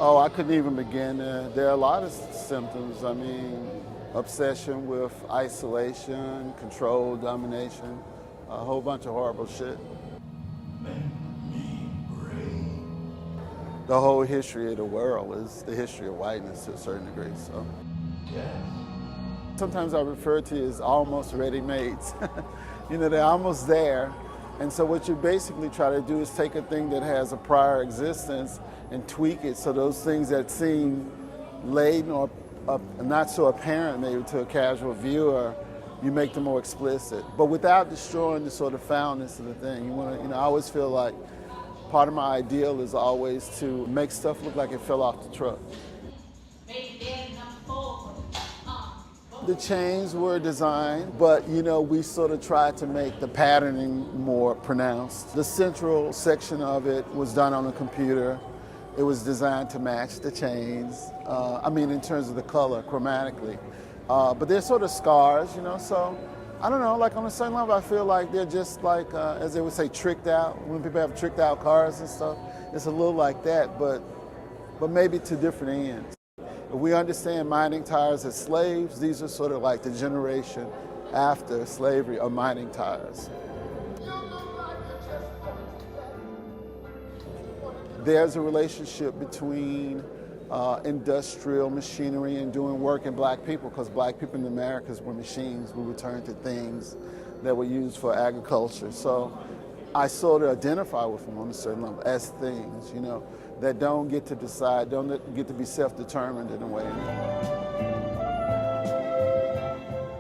Oh, I couldn't even begin to. There are a lot of symptoms. I mean, obsession with isolation, control, domination, a whole bunch of horrible shit. The whole history of the world is the history of whiteness to a certain degree. So sometimes I refer to it as almost ready-mades. You know, they're almost there. And so what you basically try to do is take a thing that has a prior existence and tweak it so those things that seem laden or not so apparent maybe to a casual viewer, you make them more explicit, but without destroying the sort of foundness of the thing. You want to, I always feel like part of my ideal is always to make stuff look like it fell off the truck. The chains were designed, but we sort of tried to make the patterning more pronounced. The central section of it was done on a computer. It was designed to match the chains. In terms of the color, chromatically. But they're sort of scars, so I don't know, like on a certain level, I feel like they're just like, as they would say, tricked out. When people have tricked out cars and stuff, it's a little like that, but maybe to different ends. If we understand mining tires as slaves, these are sort of like the generation after slavery of mining tires. There's a relationship between industrial machinery and doing work in black people, because black people in the Americas were machines. We returned to things that were used for agriculture. So I sort of identify with them on a certain level as things, that don't get to decide, don't get to be self-determined in a way.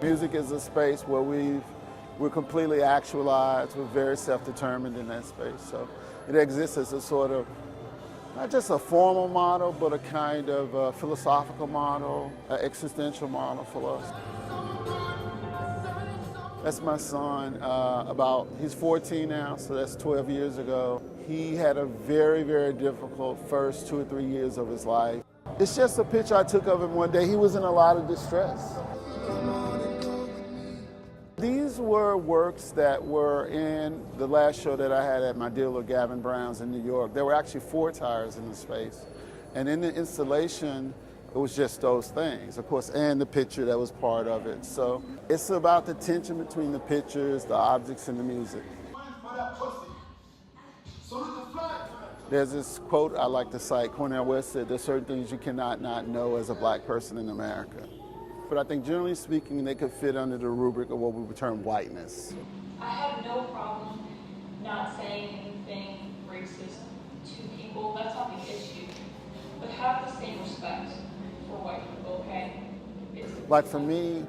Music is a space where we're completely actualized, we're very self-determined in that space. So it exists as a sort of, not just a formal model, but a kind of philosophical model, an existential model for us. That's my son, he's 14 now, so that's 12 years ago. He had a very, very difficult first 2 or 3 years of his life. It's just a picture I took of him one day. He was in a lot of distress. These were works that were in the last show that I had at my dealer Gavin Brown's in New York. There were actually 4 tires in the space. And in the installation, it was just those things, of course, and the picture that was part of it. So it's about the tension between the pictures, the objects, and the music. There's this quote I like to cite. Cornel West said, "There's certain things you cannot not know as a black person in America." But I think generally speaking, they could fit under the rubric of what we would term whiteness. I have no problem not saying anything racist to people. That's not the issue. But have the same respect for white people, okay? Like for me,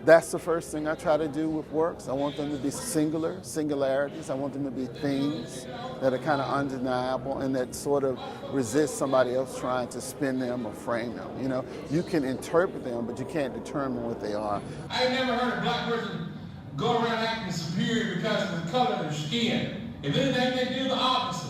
that's the first thing I try to do with works. I want them to be singularities. I want them to be things that are kind of undeniable and that sort of resist somebody else trying to spin them or frame them. You can interpret them, but you can't determine what they are. I ain't never heard a black person go around acting superior because of the color of their skin. If anything, they do the opposite.